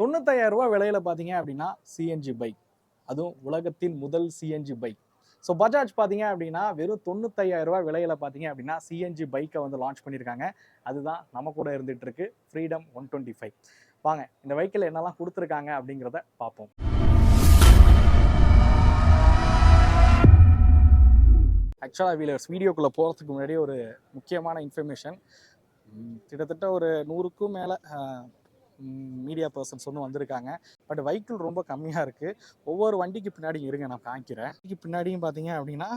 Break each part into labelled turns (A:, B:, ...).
A: ரூ. 95,000 விலையில பார்த்தீங்க அப்படின்னா சிஎன்ஜி பைக், அதுவும் உலகத்தின் முதல் சிஎன்ஜி பைக். ஸோ பஜாஜ் பார்த்தீங்க அப்படின்னா வெறும் ரூ. 95,000 விலையில பார்த்தீங்க அப்படின்னா சிஎன்ஜி பைக்கை வந்து லான்ச் பண்ணியிருக்காங்க. அதுதான் நம்ம கூட இருந்துட்டு இருக்கு ஃப்ரீடம் 125. வாங்க இந்த பைக்கில் என்னெல்லாம் கொடுத்துருக்காங்க அப்படிங்கிறத பார்ப்போம். ஆக்சுவலாக வீலர்ஸ் வீடியோக்குள்ளே போகிறதுக்கு முன்னாடி ஒரு முக்கியமான இன்ஃபர்மேஷன். கிட்டத்தட்ட ஒரு 100க்கும் மேலே மீடியா பர்சன்ஸ் வந்து வந்திருக்காங்க. பட் வெஹிக்கிள் ரொம்ப கம்மியாக இருக்குது. ஒவ்வொரு வண்டிக்கு பின்னாடி இருங்க நான் காமிக்கிறேன். வண்டிக்கு பின்னாடியும் பார்த்தீங்க அப்படின்னா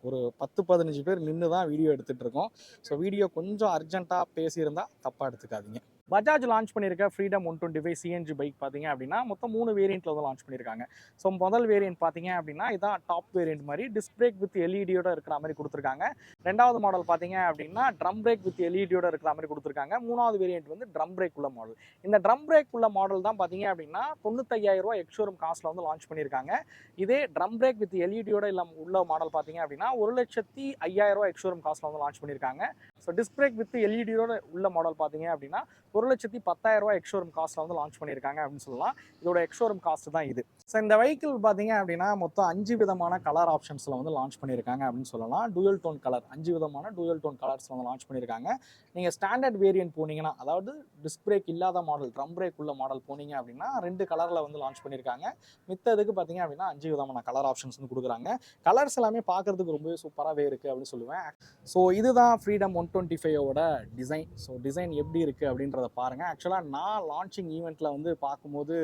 A: ஒரு 10-15 பேர் நின்று தான் வீடியோ எடுத்துகிட்டு இருக்கோம். ஸோ வீடியோ கொஞ்சம் அர்ஜென்ட்டாக பேசியிருந்தால் தப்பாக எடுத்துக்காதீங்க. பஜாஜ் லான்ச் பண்ணியிருக்க ஃப்ரீடம் 125 சிஎன்ஜி பைக் பார்த்தீங்க அப்படின்னா மொத்தம் 3 வேரியண்ட்டில் வந்து லான்ச் பண்ணியிருக்காங்க. ஸோ முதல் வேரியண்ட் பார்த்தீங்க அப்படின்னா இதான் டாப் வேரியண்ட் மாதிரி டிஸ்க் பிரேக் வித் எல்இடியோட இருக்கிற மாதிரி கொடுத்துருக்காங்க. ரெண்டாவது மாடல் பார்த்தீங்க அப்படின்னா ட்ரம் பிரேக் வித் எல்இடியோட இருக்கிற மாதிரி கொடுத்துருக்காங்க. மூணாவது வேரியண்ட் வந்து ட்ரம் பிரேக் உள்ள மாடல். இந்த ட்ரம் பிரேக் உள்ள மாடல் தான் பார்த்தீங்க அப்படின்னா ரூ. 95,000 எக்ஸ்ஷோரூம் காஸ்ட்டில் வந்து லான்ச் பண்ணியிருக்காங்க. இதே ட்ரம் பிரேக் வித் எல்இடியோட உள்ள மாடல் பார்த்தீங்க அப்படின்னா ரூ. 1,05,000 எக்ஸ்ஷோரூம் காஸ்ட்டில் வந்து லான்ச் பண்ணியிருக்காங்க. ஸோ டிஸ்க் பிரேக் வித் எல்இடியோட உள்ள மாடல் பார்த்தீங்க அப்படின்னா ரூ. 1,10,000 எக்ஸ்ஷோரூம் காஸ்ட்டில் வந்து லான்ச் பண்ணியிருக்காங்க அப்படின்னு சொல்லலாம். இதோட எக்ஸ்ஷோரூம் காஸ்ட் தான் இது. ஸோ இந்த வெஹிக்கிள் பார்த்தீங்க அப்படின்னா மொத்தம் 5 விதமான கலர் ஆப்ஷன்ஸில் வந்து லான்ச் பண்ணியிருக்காங்க அப்படின்னு சொல்லலாம். டூயல் டோன் கலர் 5 விதமான டூயல் டோன் கலர்ஸ் வந்து லான்ச் பண்ணியிருக்காங்க. நீங்கள் ஸ்டாண்டர்ட் வேரியன்ட் போனீங்கன்னா, அதாவது டிஸ்க் பிரேக் இல்லாத மாடல் ட்ரம் பிரேக் உள்ள மாடல் போனீங்க அப்படின்னா 2 கலரில் வந்து லான்ச் பண்ணியிருக்காங்க. மித்ததுக்கு பார்த்தீங்க அப்படின்னா 5 விதமான கலர் ஆப்ஷன்ஸ் வந்து கொடுக்குறாங்க. கலர்ஸ் எல்லாமே பார்க்குறதுக்கு ரொம்பவே சூப்பராகவே இருக்குது அப்படின்னு சொல்லுவேன். ஸோ இதுதான் ஃப்ரீடம் 125ஓட டிசைன். ஸோ டிசைன் எப்படி இருக்குது அப்படின்றத பாருங்கள். ஆக்சுவலாக நான் லான்ச்சிங் ஈவெண்ட்டில் வந்து பார்க்கும்போது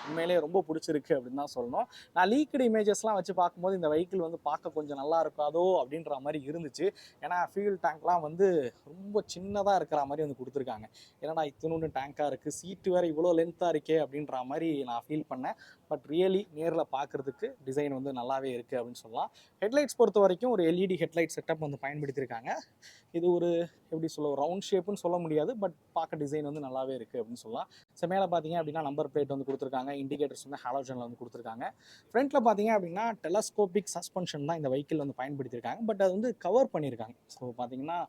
A: உண்மையிலேயே ரொம்ப பிடிச்சிருக்கு அப்படின்னு தான் சொல்லணும். நான் லீக்டு இமேஜஸ்லாம் வச்சு பார்க்கும்போது இந்த வெஹிக்கிள் வந்து பார்க்க கொஞ்சம் நல்லா இருக்காதோ அப்படின்ற மாதிரி இருந்துச்சு. ஏன்னா ஃபியூல் டேங்க்லாம் வந்து ரொம்ப சின்னதாக இருக்கிற மாதிரி வந்து கொடுத்துருக்காங்க. ஏன்னா இத்தினொன்று டேங்காக இருக்குது, சீட்டு வேறு இவ்வளோ லென்த்தாக இருக்கே அப்படின்ற மாதிரி நான் ஃபீல் பண்ணேன். பட் ரியலி நேரில் பார்க்குறதுக்கு டிசைன் வந்து நல்லாவே இருக்குது அப்படின்னு சொல்லலாம். ஹெட்லைட்ஸ் பொறுத்த வரைக்கும் ஒரு எல்இடி ஹெட்லைட் செட்டப் வந்து பயன்படுத்தியிருக்காங்க. இது ஒரு எப்படி சொல்ல ரவுண்ட் ஷேப்புன்னு சொல்ல முடியாது, பட் பார்க்க டிசைன் வந்து நல்லாவே இருக்குது அப்படின்னு சொல்லலாம். ஸோ மேலே பார்த்தீங்க அப்படின்னா நம்பர் பிளேட் வந்து கொடுத்துருக்காங்க. இண்டிகேட்டர்ஸ் வந்து ஹாலோஜனில் வந்து கொடுத்துருக்காங்க. ஃப்ரண்ட்டில் பார்த்தீங்க அப்படின்னா டெலஸ்கோபிக் சஸ்பென்ஷன் தான் இந்த வெஹிக்கிள் வந்து பயன்படுத்தியிருக்காங்க. பட் அது வந்து கவர் பண்ணியிருக்காங்க. ஸோ பார்த்தீங்கன்னா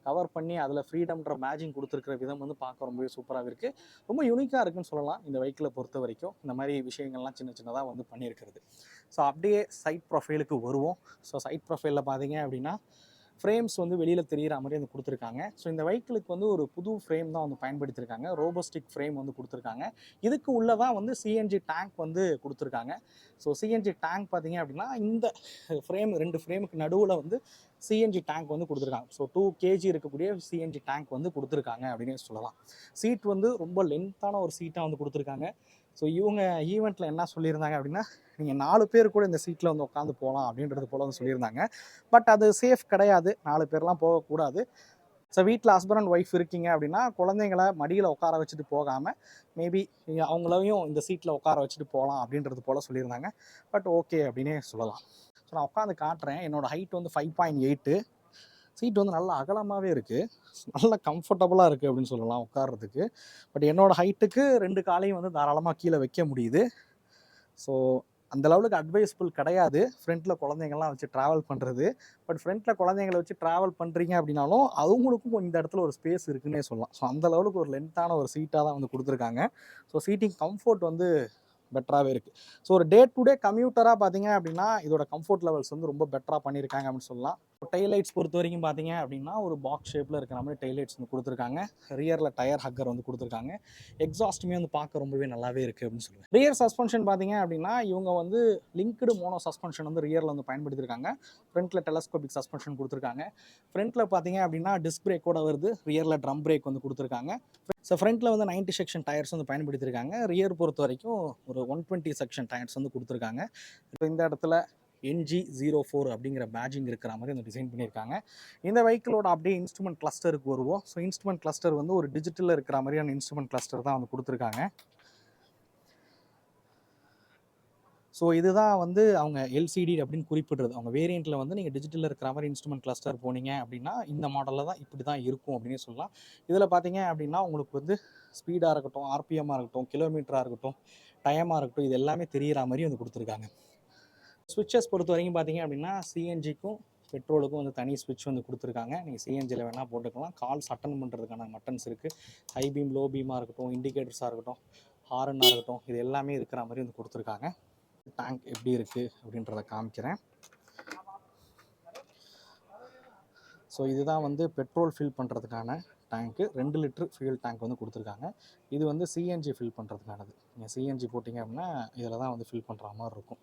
A: கவர் பண்ணி அதில் ஃப்ரீடம்ன்ற மேஜிங் கொடுத்துருக்கிற விதம் வந்து பார்க்க ரொம்பவே சூப்பராக இருக்குது. ரொம்ப யூனிக்காக இருக்குன்னு சொல்லலாம் இந்த வெஹிக்கிளை பொறுத்த வரைக்கும். இந்த மாதிரி விஷயங்கள்லாம் சின்ன சின்னதாக வந்து பண்ணியிருக்கிறது. ஸோ அப்படியே சைட் ப்ரொஃபைலுக்கு வருவோம். ஸோ சைட் ப்ரொஃபைலில் பார்த்தீங்க அப்படின்னா ஃப்ரேம்ஸ் வந்து வெளியில் தெரிகிற மாதிரி வந்து கொடுத்துருக்காங்க. ஸோ இந்த வெஹிக்கிளுக்கு வந்து ஒரு புது ஃப்ரேம் தான் வந்து பயன்படுத்தியிருக்காங்க. ரோபோஸ்டிக் ஃப்ரேம் வந்து கொடுத்துருக்காங்க. இதுக்கு உள்ளே தான் வந்து சிஎன்ஜி டேங்க் வந்து கொடுத்துருக்காங்க. ஸோ சிஎன்ஜி டேங்க் பார்த்தீங்க அப்படின்னா இந்த ஃப்ரேம் 2 ஃப்ரேமுக்கு நடுவில் வந்து சிஎன்ஜி டேங்க் வந்து கொடுத்துருக்காங்க. ஸோ 2 kg இருக்கக்கூடிய சிஎன்ஜி டேங்க் வந்து கொடுத்துருக்காங்க அப்படின்னு சொல்லலாம். சீட் வந்து ரொம்ப லென்த்தான ஒரு சீட்டாக வந்து கொடுத்துருக்காங்க. ஸோ இவங்க ஈவெண்ட்டில் என்ன சொல்லியிருந்தாங்க அப்படின்னா, நீங்கள் 4 பேர் கூட இந்த சீட்டில் வந்து உட்காந்து போகலாம் அப்படின்றது போல் வந்து சொல்லியிருந்தாங்க. பட் அது சேஃப் கிடையாது, 4 பேர்லாம் போகக்கூடாது. ஸோ வீட்டில் ஹஸ்பண்ட் அண்ட் ஒய்ஃப் இருக்கீங்க அப்படின்னா குழந்தைங்கள மடியில் உட்கார வச்சுட்டு போகாமல் மேபி அவங்களையும் இந்த சீட்டில் உட்கார வச்சுட்டு போகலாம் அப்படின்றது போல் சொல்லியிருந்தாங்க. பட் ஓகே அப்படின்னே சொல்லலாம். ஸோ நான் உட்காந்து காட்டுறேன். என்னோடய ஹைட் வந்து 5.8. சீட் வந்து நல்லா அகலமாகவே இருக்குது, நல்லா கம்ஃபர்டபுளாக இருக்குது அப்படின்னு சொல்லலாம் உட்கார்றதுக்கு. பட் என்னோடய ஹைட்டுக்கு 2 காலையும் வந்து தாராளமாக கீழே வைக்க முடியுது. ஸோ அந்த லெவலுக்கு அட்வைஸபிள் கிடையாது ஃப்ரண்ட்டில் குழந்தைங்கள்லாம் வச்சு ட்ராவல் பண்ணுறது. பட் ஃப்ரண்ட்டில் குழந்தைங்களை வச்சு ட்ராவல் பண்ணுறீங்க அப்படின்னாலும் அவங்களுக்கும் இந்த இடத்துல ஒரு ஸ்பேஸ் இருக்குன்னே சொல்லலாம். ஸோ அந்த லெவலுக்கு ஒரு லென்த்தான ஒரு சீட்டாக தான் வந்து கொடுத்துருக்காங்க. ஸோ சீட்டிங் கம்ஃபோர்ட் வந்து பெட்டராகவே இருக்குது. ஸோ ஒரு டே டு டே கம்யூட்டராக பார்த்தீங்க அப்படின்னா இதோட கம்ஃபோர்ட் லெவல்ஸ் வந்து ரொம்ப பெட்டராக பண்ணியிருக்காங்க அப்படின்னு சொல்லலாம். டெய்லைட்ஸ் பொறுத்த வரைக்கும் பார்த்தீங்க அப்படின்னா ஒரு பாக்ஸ் ஷேப்பில் இருக்கிற மாதிரி டெய்லைட்ஸ் வந்து கொடுத்துருக்காங்க. ரியரில் டயர் ஹக்கர் வந்து கொடுத்துருக்காங்க. எக்ஸாஸ்ட்டுமே வந்து பார்க்க ரொம்பவே நல்லாவே இருக்குது அப்படின்னு சொல்லுவேன். ரியர் சஸ்பென்ஷன் பார்த்தீங்க அப்படின்னா இவங்க வந்து லிங்க்டு மோனோ சஸ்பென்ஷன் வந்து ரியரில் வந்து பயன்படுத்தியிருக்காங்க. ஃப்ரண்ட்டில் டெலஸ்கோபிக் சஸ்பென்ஷன் கொடுத்துருக்காங்க. ஃப்ரண்ட்டில் பார்த்தீங்க அப்படின்னா டிஸ்க் பிரேக்கோட வருது. ரியரில் ட்ரம் பிரேக் வந்து கொடுத்துருக்காங்க. ஸோ ஃப்ரண்ட்டில் வந்து 90 செக்ஷன் டயர்ஸ் வந்து பயன்படுத்தியிருக்காங்க. ரியர் பொறுத்த வரைக்கும் ஒரு 120 செக்ஷன் டயர்ஸ் வந்து கொடுத்துருக்காங்க. இப்போ இந்த இடத்துல NG04 அப்படிங்கிற பேட்ஜிங் இருக்கிற மாதிரி அந்த டிசைன் பண்ணியிருக்காங்க. இந்த வெஹிக்கிளோட அப்படியே இன்ஸ்ட்ருமெண்ட் கிளஸ்டருக்கு வருவோம். ஸோ இன்ஸ்ட்ருமெண்ட் கிளஸ்டர் வந்து ஒரு டிஜிட்டலில் இருக்கிற மாதிரியான இன்ஸ்ட்ருமெண்ட் கிளஸ்டர் தான் வந்து கொடுத்துருக்காங்க. ஸோ இதுதான் வந்து அவங்க எல்சிடி அப்படின்னு குறிப்பிடுறது. அவங்க வேரியண்ட்டில் வந்து நீங்கள் டிஜிட்டலில் இருக்கிற மாதிரி இன்ஸ்ட்ருமெண்ட் கிளஸ்டர் போனீங்க அப்படின்னா இந்த மாடலில் தான் இப்படி தான் இருக்கும் அப்படின்னு சொல்லலாம். இதில் பார்த்தீங்க அப்படின்னா உங்களுக்கு வந்து ஸ்பீடாக இருக்கட்டும், ஆர்பிஎம்மாக இருக்கட்டும், கிலோமீட்டராக இருக்கட்டும், டைமாக இருக்கட்டும், இது எல்லாமே தெரிகிற மாதிரி வந்து கொடுத்துருக்காங்க. ஸ்விட்சஸ் பொறுத்த வரைக்கும் பார்த்தீங்க அப்படின்னா சிஎன்ஜிக்கும் பெட்ரோலுக்கும் வந்து தனி ஸ்விட்ச் வந்து கொடுத்துருக்காங்க. நீங்கள் சிஎன்ஜியில் வேணால் போட்டுக்கலாம். கால்ஸ் அட்டன் பண்ணுறதுக்கான பட்டன்ஸ் இருக்குது. ஹை பீம், லோ பீமாக இருக்கட்டும், இண்டிகேட்டர்ஸாக இருக்கட்டும், ஹாரனாக இருக்கட்டும், இது எல்லாமே இருக்கிற மாதிரி வந்து கொடுத்துருக்காங்க. டேங்க் எப்படி இருக்குது அப்படின்றத காமிக்கிறேன். ஸோ இதுதான் வந்து பெட்ரோல் ஃபில் பண்ணுறதுக்கான டேங்க்கு. 2 லிட்டர் ஃபியூல் டேங்க் வந்து கொடுத்துருக்காங்க. இது வந்து சிஎன்ஜி ஃபில் பண்ணுறதுக்கானது. நீங்கள் சிஎன்ஜி போட்டிங்க அப்படின்னா இதில் தான் வந்து ஃபில் பண்ணுற மாதிரி இருக்கும்.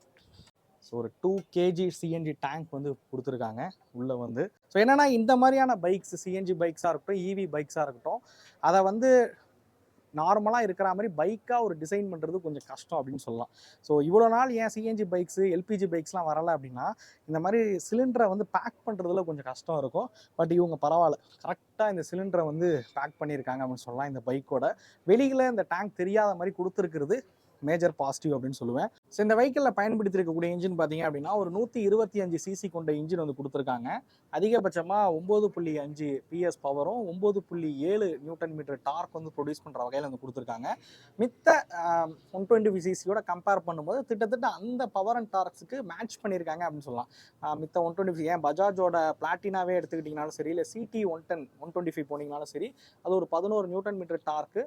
A: ஸோ ஒரு 2 கேஜி சிஎன்ஜி டேங்க் வந்து கொடுத்துருக்காங்க உள்ளே வந்து. ஸோ என்னென்னா இந்த மாதிரியான பைக்ஸ், சிஎன்ஜி பைக்ஸாக இருக்கட்டும், இவி பைக்ஸாக இருக்கட்டும், அதை வந்து நார்மலாக இருக்கிற மாதிரி பைக்காக ஒரு டிசைன் பண்ணுறது கொஞ்சம் கஷ்டம் அப்படின்னு சொல்லலாம். ஸோ இவ்வளோ நாள் ஏன் சிஎன்ஜி பைக்ஸு, எல்பிஜி பைக்ஸ்லாம் வரலை அப்படின்னா, இந்த மாதிரி சிலிண்டரை வந்து பேக் பண்ணுறதுல கொஞ்சம் கஷ்டம் இருக்கும். பட் இவங்க பரவாயில்ல, கரெக்டாக இந்த சிலிண்டரை வந்து பேக் பண்ணியிருக்காங்க அப்படின்னு சொல்லலாம். இந்த பைக்கோட வெளியில் இந்த டேங்க் தெரியாத மாதிரி கொடுத்துருக்கிறது மேஜர் பாசிட்டிவ் அப்படின்னு சொல்லுவேன். ஸோ இந்த வெஹிக்கிளில் பயன்படுத்தியிருக்கக்கூடிய இன்ஜின் பார்த்தீங்க அப்படின்னா ஒரு 125 சிசி கொண்ட இன்ஜின் வந்து கொடுத்துருக்காங்க. அதிகபட்சமாக 9.5 பிஎஸ் பவரும் 9.7 நியூட்டன் மீட்டர் டார்க் வந்து ப்ரொடியூஸ் பண்ணுற வகையில் வந்து கொடுத்துருக்காங்க. மித்த 125 சிசியோட கம்பேர் பண்ணும்போது கிட்டத்தட்ட அந்த பவர் அண்ட் டார்க்ஸுக்கு மேட்ச் பண்ணியிருக்காங்க அப்படின்னு சொல்லலாம். மித்த 125 ஏன் பஜாஜோட பிளாட்டினாவே எடுத்துக்கிட்டிங்கனாலும் சரி, இல்லை சிடி 110 125 போனீங்கனாலும் சரி, அது ஒரு 11 நியூட்டன் மீட்டர் டார்க்கு,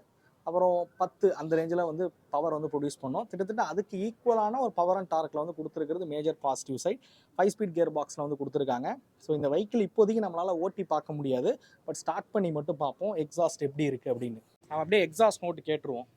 A: அப்புறம் 10 அந்த ரேஞ்சில் வந்து பவர் வந்து ப்ரொடியூஸ் பண்ணோம். கிட்டத்தட்ட அதுக்கு ஈக்குவலான ஒரு பவர் அண்ட் டார்க்கில் வந்து கொடுத்துருக்கிறது major positive side. 5 speed gear பாக்ஸில் வந்து கொடுத்துருக்காங்க. ஸோ இந்த வெஹிக்கிள் இப்போதைக்கு நம்மளால் ஓட்டி பார்க்க முடியாது, பட் ஸ்டார்ட் பண்ணி மட்டும் பார்ப்போம் எக்ஸாஸ்ட் எப்படி இருக்குது அப்படின்னு. நம்ம அப்படியே எக்ஸாஸ்ட் நோட்டு கேட்டுருவோம்.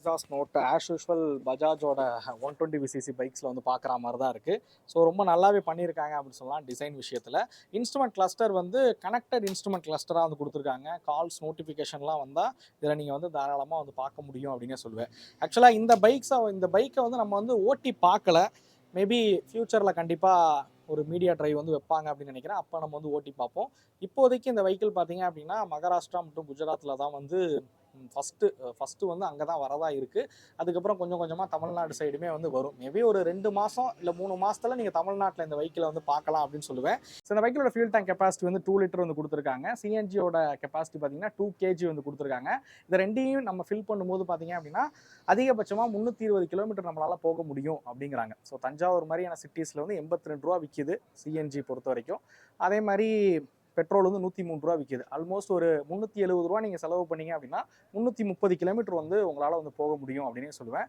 A: எக்ஸாஸ்ட் நோட் ஆஸ் யூஷுவல் பஜாஜோட 120 சிசி பைக்ஸில் வந்து பார்க்குற மாதிரி தான் இருக்குது. ஸோ ரொம்ப நல்லாவே பண்ணியிருக்காங்க அப்படின்னு சொல்லலாம் டிசைன் விஷயத்தில். இன்ஸ்ட்ருமெண்ட் கிளஸ்டர் வந்து கனெக்டட் இன்ஸ்ட்ருமெண்ட் கிளஸ்டராக வந்து கொடுத்துருக்காங்க. கால்ஸ் நோட்டிஃபிகேஷன்லாம் வந்தால் இதில் நீங்கள் வந்து தாராளமாக வந்து பார்க்க முடியும் அப்படின்னு சொல்லுவேன். ஆக்சுவலாக இந்த பைக்கை வந்து நம்ம வந்து ஓட்டி பார்க்கல. மேபி ஃப்யூச்சரில் கண்டிப்பாக ஒரு மீடியா ட்ரைவ் வந்து வைப்பாங்க அப்படின்னு நினைக்கிறேன். அப்போ நம்ம வந்து ஓட்டி இப்போதைக்கு இந்த வெஹிக்கிள் பார்த்தீங்க அப்படின்னா மகாராஷ்டிரா மற்றும் குஜராத்தில் தான் வந்து ஃபஸ்ட்டு வந்து அங்கே தான் வரதா இருக்குது. அதுக்கப்புறம் கொஞ்சம் கொஞ்சமாக தமிழ்நாடு சைடுமே வந்து வரும். மேபி ஒரு 2 மாதம் இல்லை 3 மாதத்தில் நீங்கள் தமிழ்நாட்டில் இந்த வெஹிக்கிளை வந்து பார்க்கலாம் அப்படின்னு சொல்லுவேன். ஸோ இந்த வெஹிக்கிளோட ஃபியூல் டேங்க் கெப்பாசிட்டி வந்து 2 லிட்டர் வந்து கொடுத்துருக்காங்க. சிஎன்ஜியோட கெப்பாசிட்டி பார்த்தீங்கன்னா 2 கேஜி வந்து கொடுத்துருக்காங்க. இந்த ரெண்டையும் நம்ம ஃபில் பண்ணும்போது பார்த்தீங்க அப்படின்னா அதிகபட்சமாக 320 கிலோமீட்டர் நம்மளால் போக முடியும் அப்படிங்கிறாங்க. ஸோ தஞ்சாவூர் மாதிரியான சிட்டிஸில் வந்து 82 ரூபா விற்கிது சிஎன்ஜி பொறுத்த வரைக்கும். அதே மாதிரி பெட்ரோல் வந்து 103 ரூபா விற்கிது. ஆல்மோஸ்ட் ஒரு 370 ரூபா நீங்கள் செலவு பண்ணீங்க அப்படின்னா 330 கிலோமீட்டர் வந்து உங்களால் வந்து போக முடியும் அப்படின்னு சொல்லுவேன்.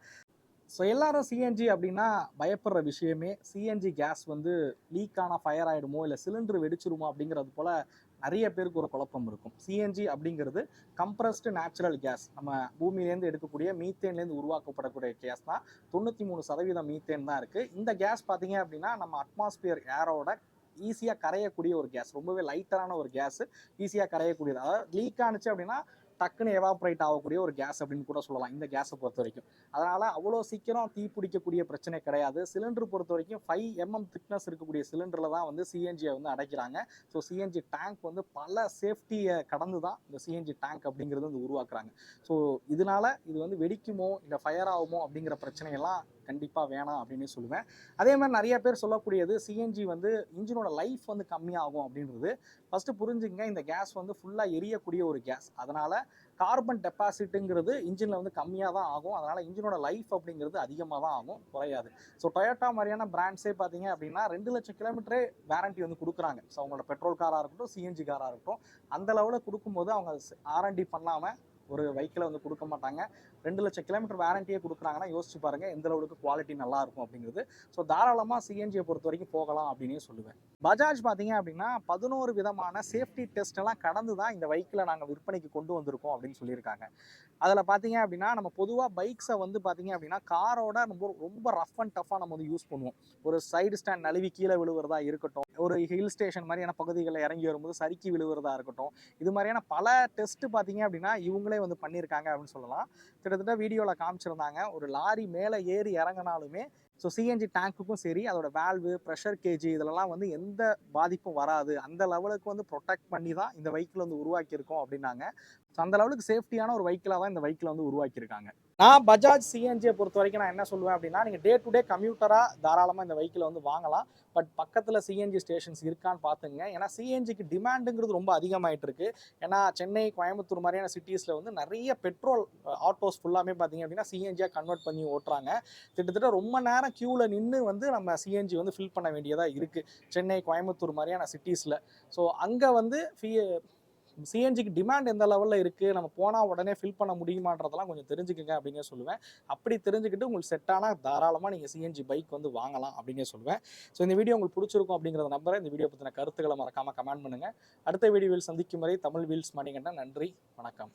A: ஸோ எல்லாரும் சிஎன்ஜி அப்படின்னா பயப்படுற விஷயமே சிஎன்ஜி கேஸ் வந்து லீக் ஆனால் ஃபயர் ஆகிடுமோ இல்லை சிலிண்டர் வெடிச்சிருமோ அப்படிங்கிறது போல் நிறைய பேருக்கு ஒரு குழப்பம் இருக்கும். சிஎன்ஜி அப்படிங்கிறது கம்ப்ரஸ்டு நேச்சுரல் கேஸ். நம்ம பூமியிலேருந்து எடுக்கக்கூடிய மீத்தேன்லேருந்து உருவாக்கப்படக்கூடிய கேஸ் தான். 93% மீத்தேன் தான் இருக்குது. இந்த கேஸ் பார்த்தீங்க அப்படின்னா நம்ம அட்மாஸ்பியர் ஏரோட ஈஸியாக கரையக்கூடிய ஒரு கேஸ். ரொம்பவே லைட்டரான ஒரு கேஸ், ஈஸியாக கரையக்கூடியது. அதாவது லீக் ஆனிச்சு அப்படின்னா டக்குன்னு எவாப்ரேட் ஆகக்கூடிய ஒரு கேஸ் அப்படின்னு கூட சொல்லலாம் இந்த கேஸை பொறுத்த வரைக்கும். அதனால் அவ்வளோ சீக்கிரம் தீ பிடிக்கக்கூடிய பிரச்சனை கிடையாது. சிலிண்டர் பொறுத்த வரைக்கும் 5 mm திக்னஸ் இருக்கக்கூடிய சிலிண்டரில் தான் வந்து சிஎன்ஜியை வந்து அடைக்கிறாங்க. ஸோ சிஎன்ஜி டேங்க் வந்து பல சேஃப்டியை கடந்து தான் இந்த சிஎன்ஜி டேங்க் அப்படிங்கிறது வந்து உருவாக்குறாங்க. ஸோ இதனால் இது வந்து வெடிக்குமோ இல்லை ஃபயர் ஆகுமோ அப்படிங்கிற பிரச்சனையெல்லாம் கண்டிப்பாக வேணாம் அப்படின்னு சொல்லுவேன். அதே மாதிரி நிறைய பேர் சொல்லக்கூடியது சிஎன்ஜி வந்து இன்ஜினோட லைஃப் வந்து கம்மியாகும் அப்படின்றது. ஃபஸ்ட்டு புரிஞ்சுங்க, இந்த கேஸ் வந்து ஃபுல்லாக எரியக்கூடிய ஒரு கேஸ். அதனால் கார்பன் டெபாசிட்டுங்கிறது இன்ஜினில் வந்து கம்மியாக தான் ஆகும். அதனால் இன்ஜினோட லைஃப் அப்படிங்கிறது அதிகமாக தான் ஆகும், குறையாது. ஸோ டொயோட்டா மாதிரியான பிராண்ட்ஸே பார்த்தீங்க அப்படின்னா 2 லட்சம் கிலோமீட்டரே வாரண்டி வந்து கொடுக்குறாங்க. ஸோ அவங்களோட பெட்ரோல் காராக இருக்கட்டும், சிஎன்ஜி காராக இருக்கட்டும், அந்த லெவலில் கொடுக்கும்போது அவங்க ஆர்என்டி பண்ணாமல் ஒரு வெஹிக்கிளை வந்து கொடுக்க மாட்டாங்க. 2 லட்சம் கிலோமீட்டர் வாரண்டியே கொடுக்குறாங்கன்னா யோசிச்சு பாருங்கள் எந்த அளவுக்கு குவாலிட்டி நல்லா இருக்கும் அப்படிங்கிறது. ஸோ தாராளமாக சிஎன்ஜியை பொறுத்த வரைக்கும் போகலாம் அப்படின்னே சொல்லுவேன். பஜாஜ் பார்த்தீங்க அப்படின்னா 11 விதமான சேஃப்டி டெஸ்ட் எல்லாம் கடந்து தான் இந்த வெஹிக்கிளை நாங்கள் விற்பனைக்கு கொண்டு வந்திருக்கோம் அப்படின்னு சொல்லியிருக்காங்க. அதில் பார்த்தீங்க அப்படின்னா நம்ம பொதுவாக பைக்ஸை வந்து பார்த்தீங்க அப்படின்னா காரோட ரொம்ப ரஃப் அண்ட் டஃப்பாக நம்ம வந்து யூஸ் பண்ணுவோம். ஒரு சைடு ஸ்டாண்ட் நழுவி கீழே விழுவுறதா இருக்கட்டும், ஒரு ஹில் ஸ்டேஷன் மாதிரியான பகுதிகளில் இறங்கி வரும்போது சறுக்கி விழுவுறதா இருக்கட்டும், இது மாதிரியான பல டெஸ்ட் பார்த்தீங்க அப்படின்னா இவங்களே வந்து பண்ணியிருக்காங்க அப்படின்னு சொல்லலாம். கிட்டத்தட்ட வீடியோவில் காமிச்சிருந்தாங்க. ஒரு லாரி மேலே ஏறி இறங்கினாலுமே ஸோ சிஎன்ஜி டேங்க்குக்கும் சரி அதோட வேல்வு ப்ரெஷர் கேஜி இதெல்லாம் வந்து எந்த பாதிப்பும் வராது, அந்த லெவலுக்கு வந்து ப்ரொடெக்ட் பண்ணி தான் இந்த வெஹிக்கிள் வந்து உருவாக்கியிருக்கோம் அப்படின்னாங்க. ஸோ அந்த லெவலுக்கு சேஃப்டியான ஒரு வெஹிக்கிளாக தான் இந்த வெஹிக்கிள் வந்து உருவாக்கியிருக்காங்க. நான் பஜாஜ் சிஎன்ஜியை பொறுத்த வரைக்கும் நான் என்ன சொல்லுவேன் அப்படின்னா, நீங்கள் டே டு டே கம்யூட்டராக தாராளமாக இந்த வெஹிக்கிளை வந்து வாங்கலாம். பட் பக்கத்தில் சிஎன்ஜி ஸ்டேஷன்ஸ் இருக்கான்னு பார்த்துங்க. ஏன்னா சிஎன்ஜிக்கு டிமாண்டுங்கிறது ரொம்ப அதிகமாகிட்டு இருக்கு. ஏன்னா சென்னை, கோயம்புத்தூர் மாதிரியான சிட்டிஸில் வந்து நிறைய பெட்ரோல் ஆட்டோஸ் ஃபுல்லாமே பார்த்தீங்க அப்படின்னா சிஎன்ஜியாக கன்வெர்ட் பண்ணி ஓட்டுறாங்க. கிட்டத்தட்ட ரொம்ப நேரம் க்யூவில் நின்று வந்து நம்ம சிஎன்ஜி வந்து ஃபில் பண்ண வேண்டியதாக இருக்குது சென்னை, கோயம்புத்தூர் மாதிரியான சிட்டிஸில். ஸோ அங்கே வந்து சிஎன்ஜிக்கு டிமாண்ட் எந்த லெவலில் இருக்குது, நம்ம போனால் உடனே ஃபில் பண்ண முடியுமான்றதெல்லாம் கொஞ்சம் தெரிஞ்சுக்கங்க அப்படிங்க சொல்லுவேன். அப்படி தெரிஞ்சுக்கிட்டு உங்களுக்கு செட் ஆனால் தாராளமாக நீங்கள் சிஎன்ஜி பைக் வந்து வாங்கலாம் அப்படிங்க சொல்லுவேன். ஸோ இந்த வீடியோ உங்களுக்கு பிடிச்சிருக்கும் அப்படிங்கிறத நம்புறேன். இந்த வீடியோ பற்றின கருத்துக்களை மறக்காமல் கமெண்ட் பண்ணுங்கள். அடுத்த வீடியோவில் சந்திக்கும் வரை தமிழ் வீல்ஸ் மணிகண்டன். நன்றி, வணக்கம்.